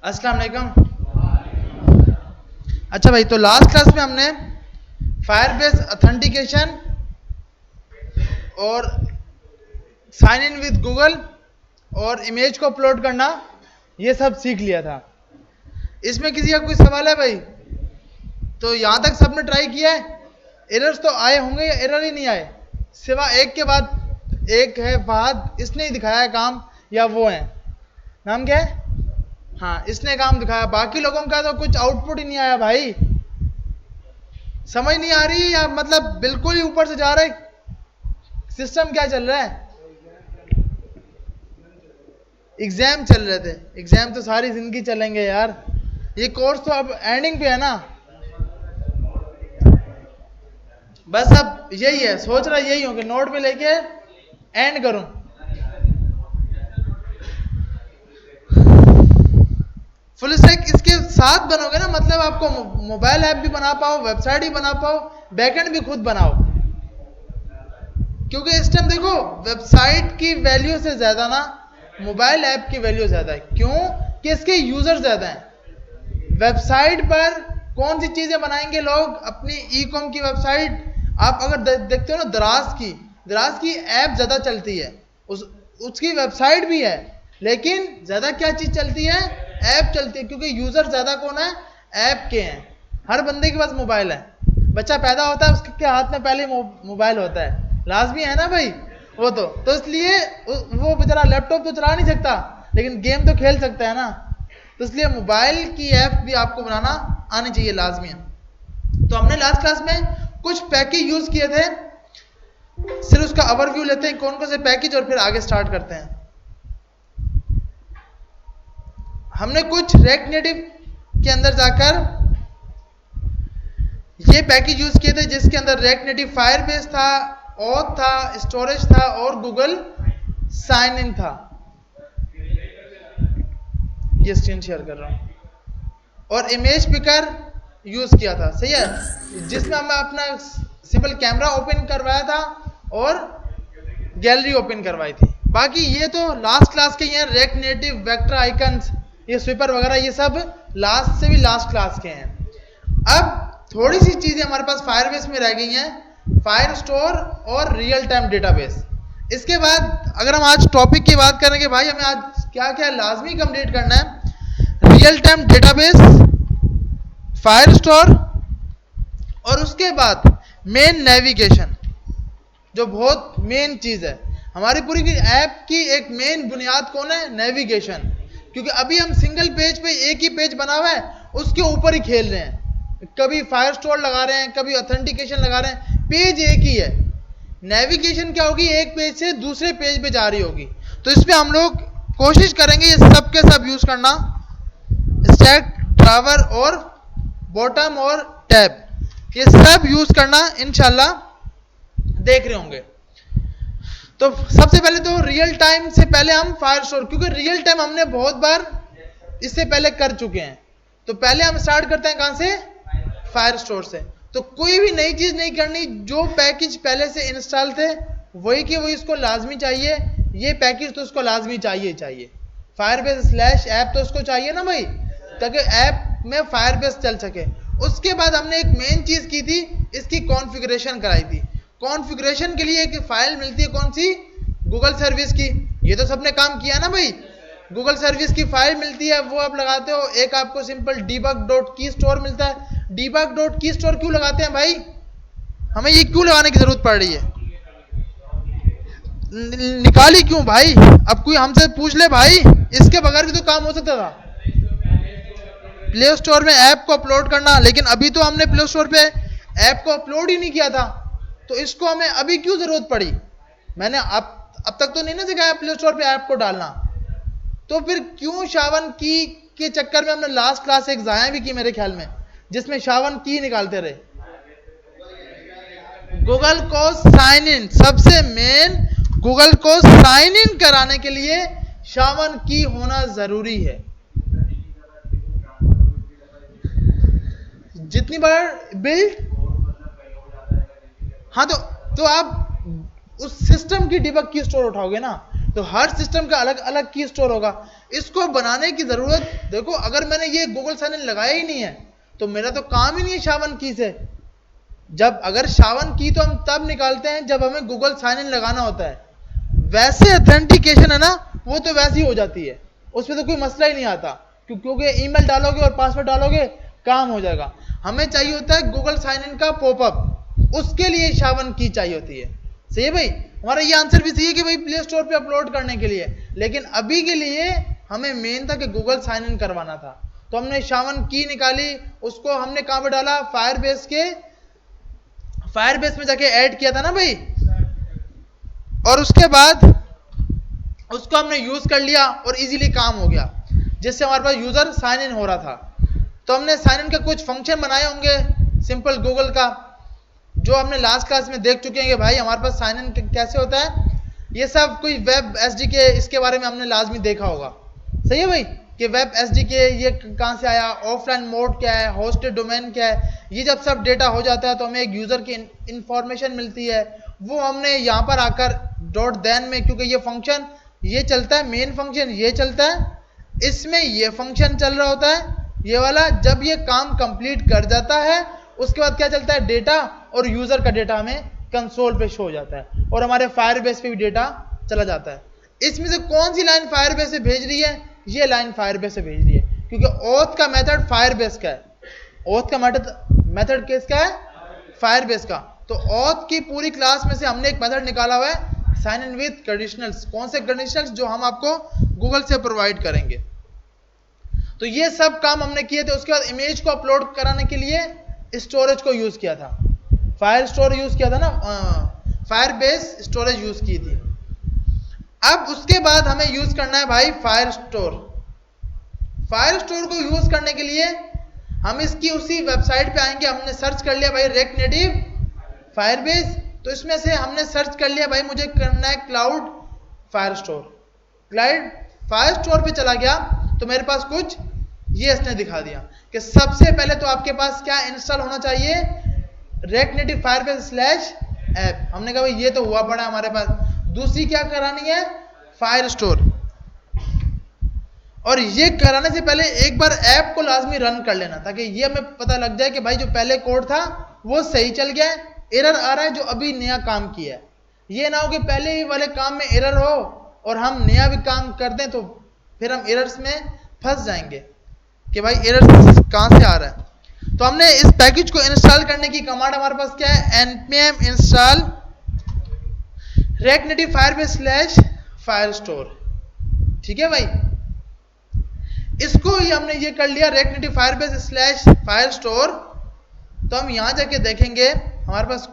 अस्सलाम वालेकुम। अच्छा भाई, तो लास्ट क्लास में हमने फायरबेस ऑथेंटिकेशन और साइन इन विद गूगल और इमेज को अपलोड करना ये सब सीख लिया था। इसमें किसी का कोई सवाल है भाई? तो यहाँ तक सबने ट्राई किया है? एरर्स तो आए होंगे या एरर ही नहीं आए? सिवा एक के बाद एक है फहद, इसने ही दिखाया है काम, या वो है, नाम क्या है? हाँ, इसने काम दिखाया। बाकी लोगों का तो कुछ आउटपुट ही नहीं आया भाई। समझ नहीं आ रही या मतलब बिल्कुल ही ऊपर से जा रहा है? सिस्टम क्या चल रहा है? एग्जाम चल रहे थे। एग्जाम तो सारी जिंदगी चलेंगे यार। ये कोर्स तो अब एंडिंग पे है ना। बस अब यही है, सोच रहा यही हूं कि नोट में लेके एंड करूं। फुल स्टैक इसके साथ बनोगे ना, मतलब आपको मोबाइल ऐप भी बना पाओ, वेबसाइट भी बना पाओ, बैकएंड भी खुद बनाओ। क्योंकि इस टाइम देखो, वेबसाइट की वैल्यू से ज्यादा ना मोबाइल ऐप की वैल्यू ज्यादा है। क्यों? कि इसके यूजर ज्यादा हैं। वेबसाइट पर कौन सी चीजें बनाएंगे लोग? अपनी ई कॉम की वेबसाइट। आप अगर देखते हो ना, दराज की ऐप ज्यादा चलती है, उसकी वेबसाइट भी है, लेकिन ज्यादा क्या चीज चलती है? ऐप चलती है। क्योंकि यूजर ज्यादा कौन है? ऐप के हैं। हर बंदे के पास मोबाइल है। बच्चा पैदा होता है, उसके हाथ में पहले मोबाइल होता है, लाजमी है ना भाई? वो तो इसलिए वो बेचारा लैपटॉप तो चला नहीं सकता, लेकिन गेम तो खेल सकता है ना। तो इसलिए मोबाइल की ऐप भी आपको बनाना आनी चाहिए, लाजमी है। तो हमने लास्ट क्लास में कुछ पैकेज यूज किए थे। सिर्फ उसका ओवरव्यू लेते हैं, कौन कौन से पैकेज, और फिर आगे स्टार्ट करते हैं। हमने कुछ रेक्ट नेटिव के अंदर जाकर ये पैकेज यूज किए थे, जिसके अंदर रेक्ट नेटिव फायरबेस था, ऑथ था, स्टोरेज था और गूगल साइन इन था। ये स्क्रीन शेयर कर रहा हूं। और इमेज पिकर यूज किया था, सही है, जिसमें हमने अपना सिंपल कैमरा ओपन करवाया था और गैलरी ओपन करवाई थी। बाकी ये तो लास्ट क्लास के हैं। रेक्ट नेटिव, वेक्टर आइकन्स, ये स्वीपर वगैरह, ये सब लास्ट से भी लास्ट क्लास के हैं। अब थोड़ी सी चीजें हमारे पास फायरबेस में रह गई हैं, फायर स्टोर और रियल टाइम डेटाबेस। इसके बाद अगर हम आज टॉपिक की बात करेंगे भाई, हमें आज क्या क्या लाजमी कंप्लीट करना है? Real time database, fire store, और उसके बाद मेन नेविगेशन, जो बहुत मेन चीज है। हमारी पूरी की ऐप की एक मेन बुनियाद कौन है? नेविगेशन। क्योंकि अभी हम सिंगल पेज पे एक ही पेज बना हुआ है, उसके ऊपर ही खेल रहे हैं। कभी फायर स्टोर लगा रहे हैं, कभी ऑथेंटिकेशन लगा रहे हैं, पेज एक ही है। नेविगेशन क्या होगी? एक पेज से दूसरे पेज पे जा रही होगी। तो इसमें हम लोग कोशिश करेंगे ये सब के सब यूज करना, स्टैक, ड्रावर और बॉटम और टैब, ये सब यूज करना इंशाल्लाह देख रहे होंगे। तो सबसे पहले तो रियल टाइम से पहले हम फायर स्टोर, क्योंकि रियल टाइम हमने बहुत बार इससे पहले कर चुके हैं, तो पहले हम स्टार्ट करते हैं कहां से? फायर स्टोर से। तो कोई भी नई चीज नहीं करनी, जो पैकेज पहले से इंस्टॉल थे वही के वही इसको लाजमी चाहिए। ये पैकेज तो इसको लाजमी चाहिए। फायरबेस स्लैश ऐप तो उसको चाहिए ना भाई, ताकि ऐप में फायरबेस चल सके। उसके बाद हमने एक मेन चीज की थी, इसकी कॉन्फ़िगरेशन कराई थी। कॉन्फ़िगरेशन के लिए एक फाइल मिलती है, कौन सी? गूगल सर्विस की। ये तो सबने काम किया ना भाई। गूगल सर्विस की फाइल मिलती है, वो आप लगाते हो। एक आपको सिंपल debug.keystore मिलता है। debug.keystore क्यों लगाते हैं भाई? हमें ये क्यों लगाने की जरूरत पड़ रही है? निकाली क्यों भाई? अब कोई हमसे पूछ ले भाई, इसके बगैर भी तो काम हो सकता था। प्ले स्टोर में ऐप को अपलोड करना, लेकिन अभी तो हमने प्ले स्टोर पे ऐप को अपलोड ही नहीं किया था, तो इसको हमें अभी क्यों जरूरत पड़ी? मैंने अब तक तो नहीं ना सिखाया प्ले स्टोर पे ऐप को डालना, तो फिर क्यों शावन की के चक्कर में हमने लास्ट क्लास एक जाया भी की मेरे ख्याल में, जिसमें शावन की निकालते रहे। गूगल को साइन इन, सबसे मेन गूगल को साइन इन कराने के लिए शावन की होना जरूरी है। जितनी बार बिल्ड, हाँ, तो आप उस सिस्टम की डिबग की स्टोर उठाओगे ना, तो हर सिस्टम का अलग अलग की स्टोर होगा। इसको बनाने की जरूरत, देखो अगर मैंने ये गूगल साइन इन लगाया ही नहीं है तो मेरा तो काम ही नहीं है SHA-1 की से। जब अगर SHA-1 की तो हम तब निकालते हैं जब हमें गूगल साइन इन लगाना होता है। वैसे ऑथेंटिकेशन है ना, वो तो वैसी हो जाती है, उसमें तो कोई मसला ही नहीं आता, क्योंकि ईमेल डालोगे और पासवर्ड डालोगे काम हो जाएगा। हमें चाहिए होता है गूगल साइन इन का पॉपअप, उसके लिए SHA-1 की चाहिए होती है। सही है भाई, हमारा ये आंसर भी सही है कि भाई प्ले स्टोर पे अपलोड करने के लिए, लेकिन अभी के लिए हमें मेन था कि गूगल साइन इन करवाना था। तो हमने SHA-1 की निकाली, उसको हमने कहां पे डाला, फायरबेस में जाके ऐड किया था ना भाई, और उसके बाद उसको हमने यूज कर लिया और इजीली काम हो गया, जिससे हमारे पास यूजर साइन इन हो रहा था। तो हमने साइन इन का कुछ फंक्शन बनाए होंगे सिंपल गूगल का, जो हमने लास्ट क्लास में देख चुके हैं कि भाई हमारे पास साइन इन कैसे होता है। ये सब कोई वेब एसडीके, इसके बारे में हमने लाजमी देखा होगा। सही है भाई, कि वेब एसडीके ये कहां से आया, ऑफलाइन मोड क्या है, होस्टेड डोमेन क्या है, ये जब सब डेटा हो जाता है तो हमें एक यूजर की इंफॉर्मेशन मिलती है, वो हमने यहाँ पर आकर .then में, क्योंकि ये फंक्शन ये चलता है, मेन फंक्शन ये चलता है, इसमें ये फंक्शन चल रहा होता है ये वाला। जब ये काम कंप्लीट कर जाता है उसके बाद क्या चलता है, डेटा, और यूजर का डेटा हमें कंसोल पे शो हो जाता है, और हमारे फायरबेस पे भी डेटा चला जाता है। इसमें से कौन सी लाइन फायरबेस से भेज रही है, ये लाइन फायरबेस से भेज रही है, क्योंकि ऑथ का मेथड फायरबेस का है, ऑथ का मेथड किसका है, फायरबेस का। तो ऑथ की पूरी क्लास में से हमने एक मेथड निकाला हुआ है, साइन इन विद कंडीशनल्स। कौन से कंडीशनल्स, जो हम आपको गूगल से प्रोवाइड करेंगे। तो ये सब काम हमने किए थे। उसके बाद इमेज को अपलोड कराने के लिए स्टोरेज को यूज किया था, फायर स्टोर यूज किया था ना, फायरबेस स्टोरेज यूज की थी। अब उसके बाद हमें यूज करना है भाई फायर स्टोर। फायर स्टोर को यूज करने के लिए हम इसकी उसी वेबसाइट पे आएंगे। हमने सर्च कर लिया भाई रेक नेटिव फायरबेस, तो इसमें से हमने सर्च कर लिया भाई मुझे करना है cloud fire store. Cloud fire store पे चला गया तो मेरे पास कुछ ये इसने दिखा दिया कि सबसे पहले तो आपके पास क्या इंस्टॉल होना चाहिए, रेक नेटिव फायरबेस /ऐप। हमने कहा भाई ये तो हुआ पड़ा हमारे पास। दूसरी क्या करानी है, फायर स्टोर, और ये कराने से पहले एक बार ऐप को लाजमी रन कर लेना, ताकि ये हमें पता लग जाए कि भाई जो पहले कोड था वो सही चल गया है, एरर आ रहा है जो अभी नया काम किया है। ये ना हो कि पहले ही वाले काम में एरर हो और हम नया भी काम कर दें तो फिर हम एरर्स में फंस जाएंगे कि भाई एरर्स कहां से आ रहा है। तो हमने इस पैकेज को इंस्टॉल करने की कमांड हमारे पास क्या है, npm install react native firebase /firestore। ठीक है भाई, इसको ही हमने ये कर लिया रेक नेटिव फायरबेस /firestore। तो हम यहां जाके देखेंगे हमारे पास,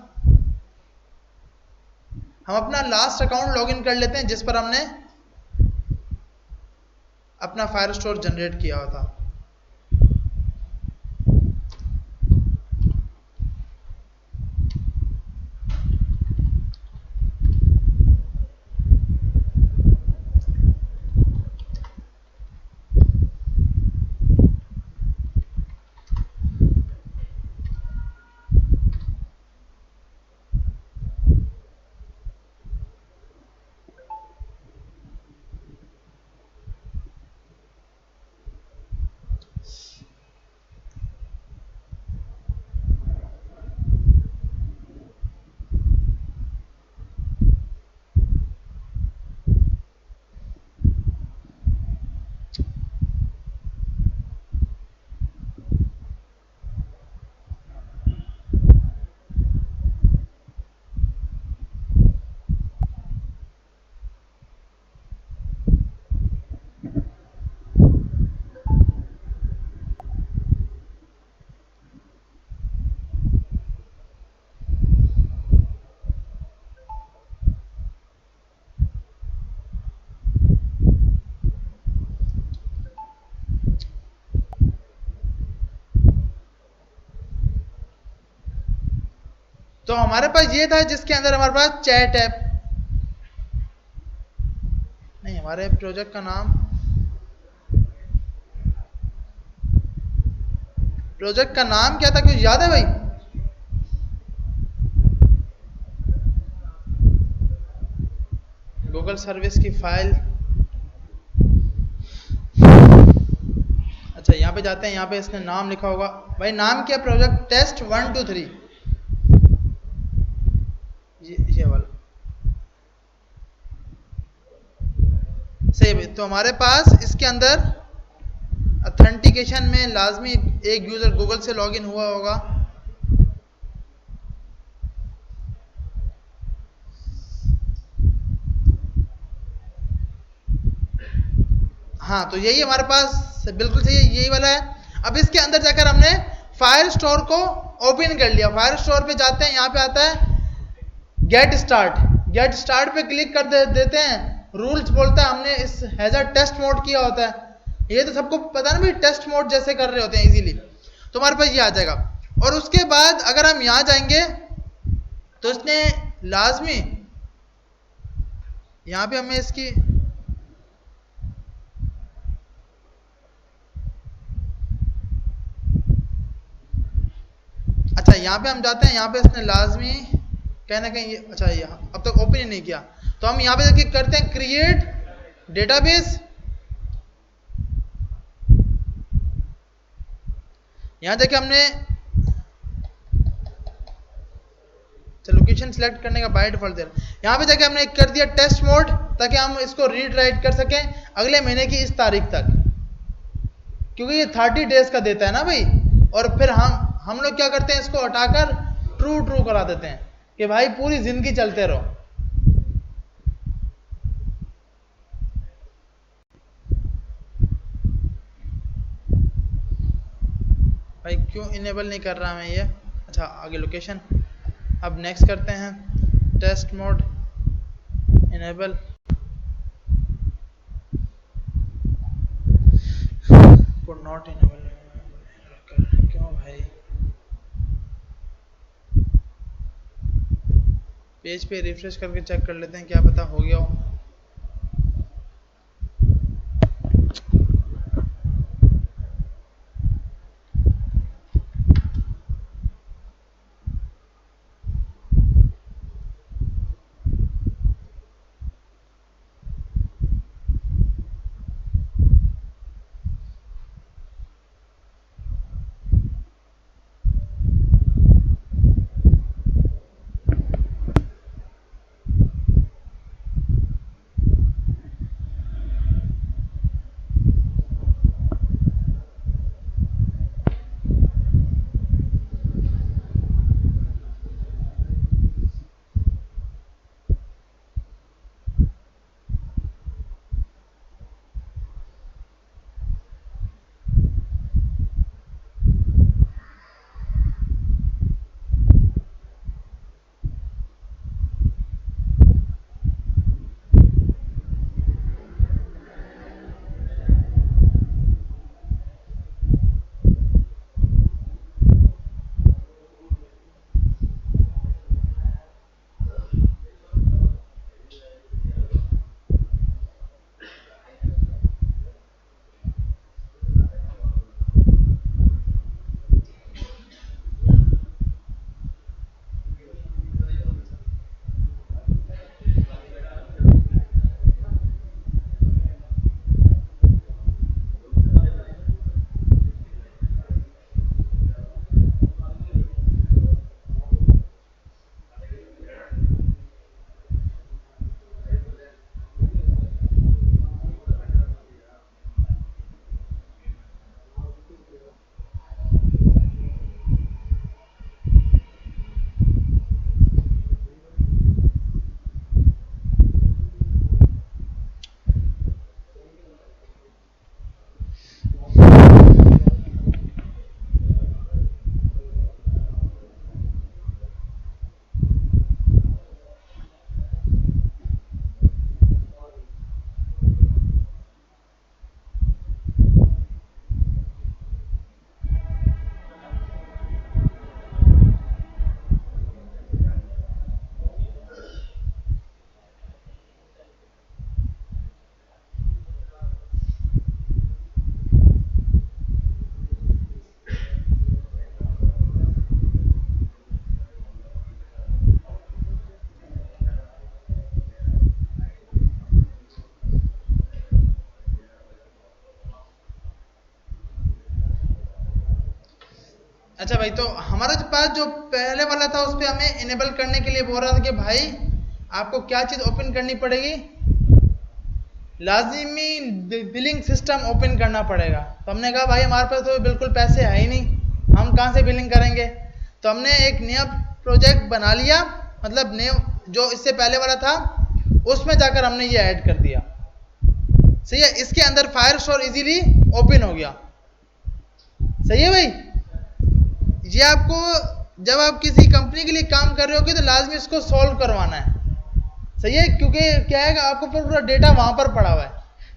हम अपना लास्ट अकाउंट लॉगिन कर लेते हैं जिस पर हमने अपना फायरस्टोर जनरेट किया हुआ था। तो हमारे पास ये था जिसके अंदर हमारे पास चैट ऐप, नहीं हमारे प्रोजेक्ट का नाम, प्रोजेक्ट का नाम क्या था, कुछ याद है भाई? लोकल सर्विस की फाइल। अच्छा यहाँ पे जाते हैं, यहाँ पे इसने नाम लिखा होगा भाई, नाम क्या, प्रोजेक्ट टेस्ट 1 2 3, ये वाला सही। तो हमारे पास इसके अंदर ऑथेंटिकेशन में लाजमी एक यूजर गूगल से लॉगिन हुआ होगा। हाँ तो यही हमारे पास बिल्कुल सही है, यही वाला है। अब इसके अंदर जाकर हमने फायर स्टोर को ओपन कर लिया। फायर स्टोर पे जाते हैं, यहाँ पे आता है गेट स्टार्ट। गेट स्टार्ट पे क्लिक कर देते हैं। रूल्स बोलता है हमने इस हैजर्ड टेस्ट मोड किया होता है, ये तो सबको पता ना भाई, टेस्ट मोड जैसे कर रहे होते हैं इजीली, तो हमारे पास ये आ जाएगा। और उसके बाद अगर हम यहाँ जाएंगे तो इसने लाजमी यहाँ पे हमें इसकी अच्छा यहाँ पे हम जाते हैं, यहाँ पे इसने लाजमी कहीं ना कहीं अच्छा यहाँ अब तक ओपन ही नहीं किया, तो हम यहाँ पे जाके करते हैं क्रिएट डेटाबेस। यहाँ जाके हमने लोकेशन सिलेक्ट करने का बाय डिफॉल्ट दे रहा है, यहाँ पे जाके हमने कर दिया टेस्ट मोड, ताकि हम इसको रीड राइट कर सकें अगले महीने की इस तारीख तक, क्योंकि ये 30 डेज का देता है ना भाई। और फिर हम लोग क्या करते हैं, इसको हटाकर ट्रू ट्रू करा देते हैं कि भाई पूरी जिंदगी चलते रहो। भाई क्यों इनेबल नहीं कर रहा मैं ये, अच्छा आगे लोकेशन। अब नेक्स्ट करते हैं टेस्ट मोड इनेबल, को नॉट इनेबल, क्यों भाई, पेज पे रिफ्रेश करके चेक कर लेते हैं, क्या पता हो गया हो। अच्छा भाई, तो हमारा जो पास जो पहले वाला था उस पर हमें इनेबल करने के लिए बोल रहा था कि भाई आपको क्या चीज़ ओपन करनी पड़ेगी, लाजिमी बिलिंग सिस्टम ओपन करना पड़ेगा। तो हमने कहा भाई हमारे पास तो बिल्कुल पैसे है ही नहीं, हम कहाँ से बिलिंग करेंगे। तो हमने एक नया प्रोजेक्ट बना लिया, मतलब न्यू जो इससे पहले वाला था उसमें जाकर हमने ये ऐड कर दिया। सही है, इसके अंदर फायर स्टोर इजीली ओपन हो गया। सही है भाई, ये आपको जब आप किसी कंपनी के लिए काम कर रहे होगे तो लाजमी इसको सॉल्व करवाना है। सही है, क्योंकि क्या है आपको पूरा डेटा वहां पर पड़ा हुआ है,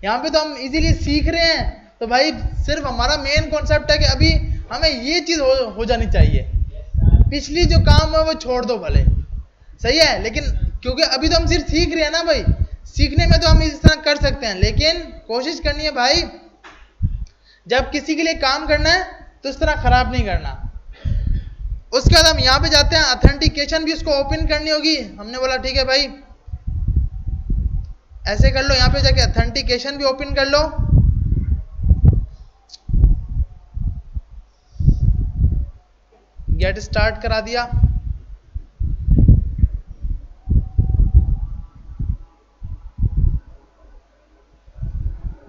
यहाँ पे तो हम इजीली सीख रहे हैं। तो भाई सिर्फ हमारा मेन कॉन्सेप्ट है कि अभी हमें ये चीज हो जानी चाहिए, पिछली जो काम है वो छोड़ दो भले। सही है, लेकिन क्योंकि अभी तो हम सिर्फ सीख रहे हैं ना भाई, सीखने में तो हम इस तरह कर सकते हैं, लेकिन कोशिश करनी है भाई जब किसी के लिए काम करना है तो इस तरह खराब नहीं करना। उसके बाद हम यहाँ पे जाते हैं, ऑथेंटिकेशन भी उसको ओपन करनी होगी। हमने बोला ठीक है भाई ऐसे कर लो, यहाँ पे जाके ऑथेंटिकेशन भी ओपन कर लो। गेट स्टार्ट करा दिया।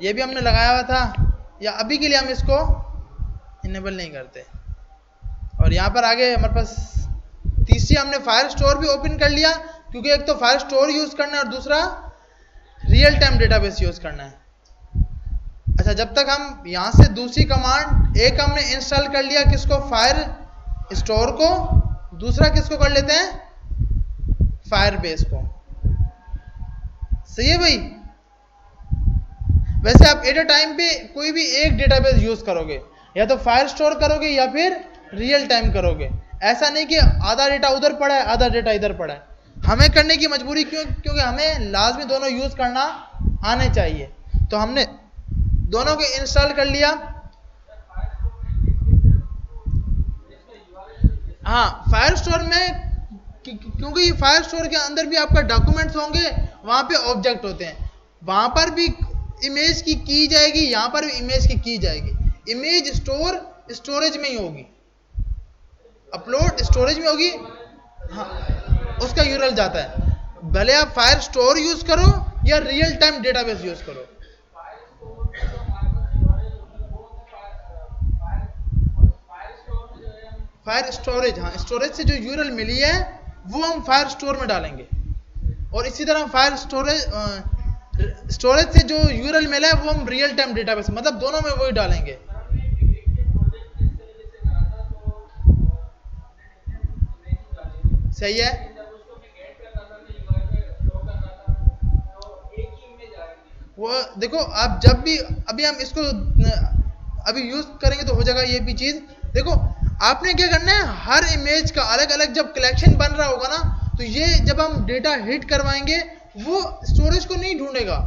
ये भी हमने लगाया हुआ था, या अभी के लिए हम इसको इनेबल नहीं करते। और यहाँ पर आगे हमारे पास तीसरी हमने फायर स्टोर भी ओपन कर लिया, क्योंकि एक तो फायर स्टोर यूज करना है और दूसरा रियल टाइम डेटाबेस यूज करना है। अच्छा, जब तक हम यहाँ से दूसरी कमांड एक हमने इंस्टॉल कर लिया, किसको, फायर स्टोर को, दूसरा किसको कर लेते हैं, फायर बेस को। सही है भाई, वैसे आप एट अ टाइम पे कोई भी एक डेटाबेस यूज करोगे, या तो फायर स्टोर करोगे या फिर रियल टाइम करोगे। ऐसा नहीं कि आधा डेटा उधर पड़ा है आधा डेटा इधर पड़ा है। हमें करने की मजबूरी क्यों, क्योंकि हमें लाजमी दोनों यूज करना आने चाहिए। तो हमने दोनों को इंस्टॉल कर लिया। हाँ, फायर स्टोर में क्योंकि फायर स्टोर के अंदर भी आपका डॉक्यूमेंट्स होंगे, वहां पे ऑब्जेक्ट होते हैं, वहां पर भी इमेज की जाएगी, यहां पर भी इमेज की जाएगी। इमेज स्टोरेज में ही होगी, अपलोड स्टोरेज में होगी। हाँ, उसका यूआरएल जाता है, भले आप फायर स्टोर यूज करो या रियल टाइम डेटाबेस यूज करो। फायर स्टोरेज, हाँ, स्टोरेज से जो यूआरएल मिली है वो हम फायर स्टोर में डालेंगे, और इसी तरह फायर स्टोरेज से जो यूआरएल मिला है वो हम रियल टाइम डेटाबेस, मतलब दोनों में वही डालेंगे। सही है, वो देखो आप जब भी अभी हम इसको अभी यूज करेंगे तो हो जाएगा ये भी चीज। देखो आपने क्या करना है, हर इमेज का अलग अलग जब कलेक्शन बन रहा होगा ना, तो ये जब हम डेटा हिट करवाएंगे वो स्टोरेज को नहीं ढूंढेगा,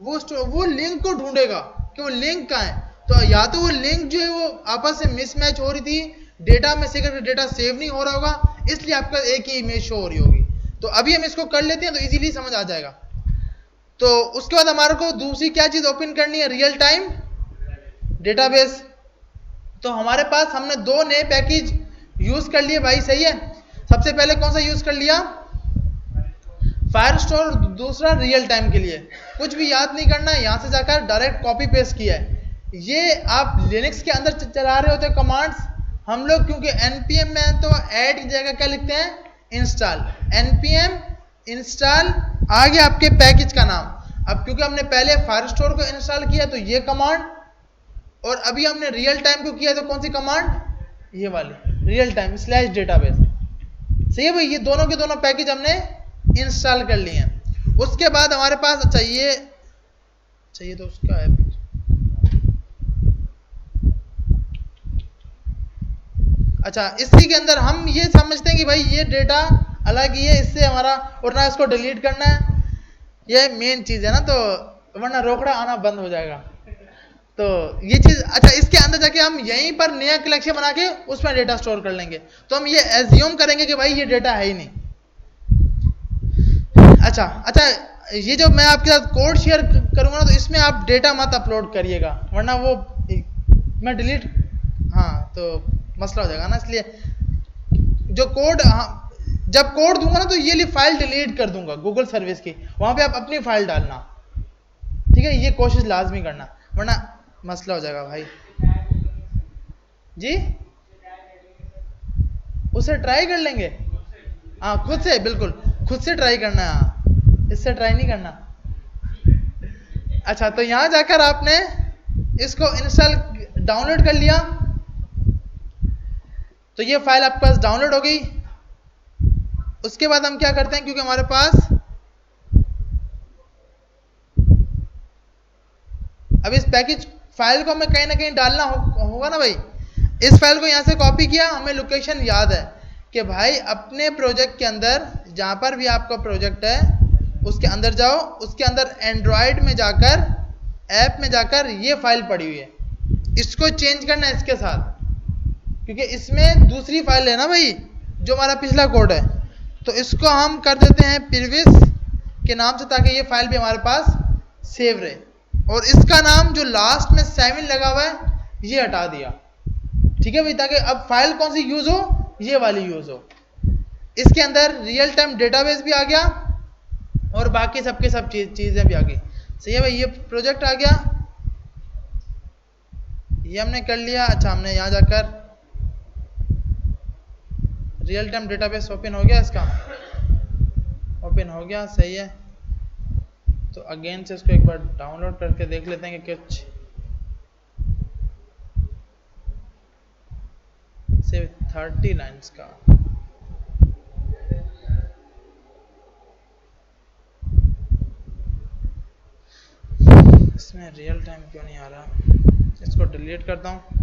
वो लिंक को ढूंढेगा कि वो लिंक कहाँ है। तो या तो वो लिंक जो है वो आपस में मिसमैच हो रही थी, डेटा में से डेटा सेव नहीं हो रहा होगा, इसलिए आपका एक ही इमेज शो हो रही होगी। तो अभी हम इसको कर लेते हैं तो इजीली समझ आ जाएगा। तो उसके बाद हमारे को दूसरी क्या चीज ओपन करनी है, रियल टाइम डेटाबेस। तो हमारे पास हमने दो नए पैकेज यूज कर लिए भाई। सही है, सबसे पहले कौन सा यूज कर लिया, फायर स्टोर, दूसरा रियल टाइम के लिए। कुछ भी याद नहीं करना है, यहां से जाकर डायरेक्ट कॉपी पेस्ट किया है। ये आप लिनक्स के अंदर चला रहे होते कमांड्स, हम लोग क्योंकि npm में तो ऐड की जगह क्या लिखते हैं, इंस्टॉल, npm इंस्टॉल, आगे आपके पैकेज का नाम। अब क्योंकि हमने पहले फायर स्टोर को इंस्टॉल किया तो ये कमांड, और अभी हमने रियल टाइम को किया तो कौन सी कमांड, ये वाली, रियल टाइम / डेटाबेस। सही है भाई, ये दोनों के दोनों पैकेज हमने इंस्टॉल कर लिए हैं। उसके बाद हमारे पास चाहिए तो उसका है, अच्छा इसी के अंदर हम ये समझते हैं कि भाई ये डेटा अलग ही है, इससे हमारा, और ना इसको डिलीट करना है, ये मेन चीज है ना, तो वरना रोकड़ा आना बंद हो जाएगा। तो ये चीज, अच्छा इसके अंदर जाके हम यहीं पर नया कलेक्शन बना के उसमें डेटा स्टोर कर लेंगे, तो हम ये एज्यूम करेंगे कि भाई ये डेटा है ही नहीं। अच्छा, ये जो मैं आपके साथ कोड शेयर करूंगा ना, तो इसमें आप डेटा मत अपलोड करिएगा, वरना वो मैं डिलीट, हाँ तो मसला हो जाएगा ना, इसलिए जो कोड, जब कोड दूंगा ना तो ये ली फाइल डिलीट कर दूंगा गूगल सर्विस की, वहां पे आप अपनी फाइल डालना, ठीक है, ये कोशिश लाजमी करना, वरना मसला हो जाएगा भाई जी। उसे ट्राई कर लेंगे, हाँ खुद से, बिल्कुल खुद से ट्राई करना है, हाँ इससे ट्राई नहीं करना। अच्छा, तो यहां जाकर आपने इसको इंस्टॉल डाउनलोड कर लिया, तो ये फाइल आपके पास डाउनलोड हो गई। उसके बाद हम क्या करते हैं, क्योंकि हमारे पास अब इस पैकेज फाइल को हमें कहीं ना कहीं डालना होगा ना भाई, इस फाइल को यहां से कॉपी किया, हमें लोकेशन याद है कि भाई अपने प्रोजेक्ट के अंदर जहां पर भी आपका प्रोजेक्ट है उसके अंदर जाओ, उसके अंदर एंड्रॉयड में जाकर, ऐप में जाकर ये फाइल पड़ी हुई है, इसको चेंज करना है इसके साथ, क्योंकि इसमें दूसरी फाइल है ना भाई जो हमारा पिछला कोड है, तो इसको हम कर देते हैं प्रीवियस के नाम से, ताकि ये फाइल भी हमारे पास सेव रहे, और इसका नाम जो लास्ट में 7 लगा हुआ है ये हटा दिया, ठीक है भाई, ताकि अब फाइल कौन सी यूज हो, ये वाली यूज हो। इसके अंदर रियल टाइम डेटाबेस भी आ गया और बाकी सबके सब चीजें भी आ गई, सही है भाई, ये प्रोजेक्ट आ गया, ये हमने कर लिया। अच्छा, हमने यहां जाकर रियल टाइम डेटाबेस ओपन हो गया, इसका ओपन हो गया, सही है। तो अगेन से इसको एक बार डाउनलोड करके देख लेते हैं कि कुछ से 30 लाइन्स का, इसमें रियल टाइम क्यों नहीं आ रहा, इसको डिलीट करता हूँ।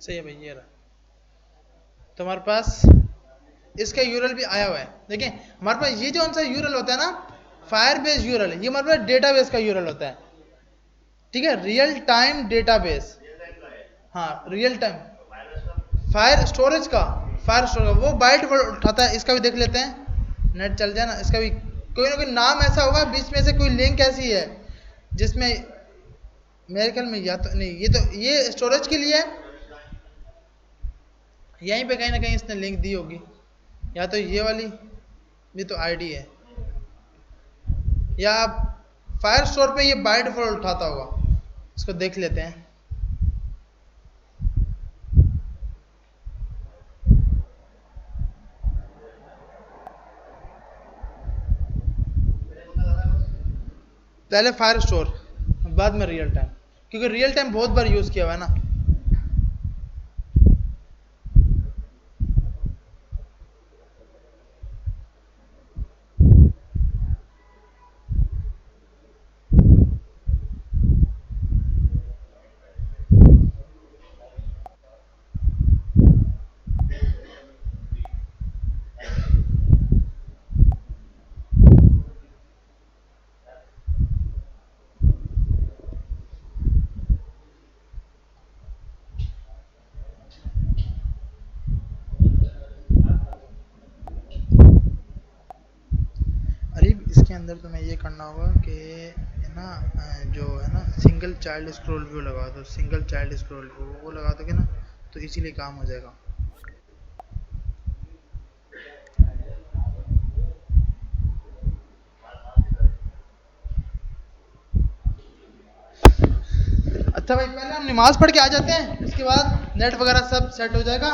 सही है भाई, ये रहा, तो हमारे पास इसका यूरल भी आया हुआ है। देखिए हमारे पास ये जो सा यूरल होता है ना, फायर बेस यूरल, ये हमारे पास डेटाबेस का यूरल होता है, ठीक है, रियल टाइम डेटाबेस, हाँ रियल टाइम फायर स्टोरेज का, फायर स्टोरेज वो बाइट उठाता है, इसका भी देख लेते हैं, नेट चल जाए ना, इसका भी कोई ना कोई नाम ऐसा होगा बीच में से, कोई लिंक ऐसी है जिसमें मेरे ख्याल में, या तो नहीं, ये तो ये स्टोरेज के लिए है, यहीं पे कहीं ना कहीं इसने लिंक दी होगी, या तो ये वाली, ये तो आईडी है, या फायर स्टोर पे ये बाय डिफॉल्ट उठाता होगा, इसको देख लेते हैं। पहले फायर स्टोर, बाद में रियल टाइम, क्योंकि रियल टाइम बहुत बार यूज किया हुआ है ना। अंदर तुम्हें ये करना होगा कि है ना, जो है ना सिंगल चाइल्ड स्क्रॉल व्यू लगा दो, सिंगल चाइल्ड स्क्रॉल व्यू वो लगा दोगे ना तो इजीली काम हो जाएगा। अच्छा भाई, पहले हम नमाज पढ़ के आ जाते हैं, उसके बाद नेट वगैरह सब सेट हो जाएगा।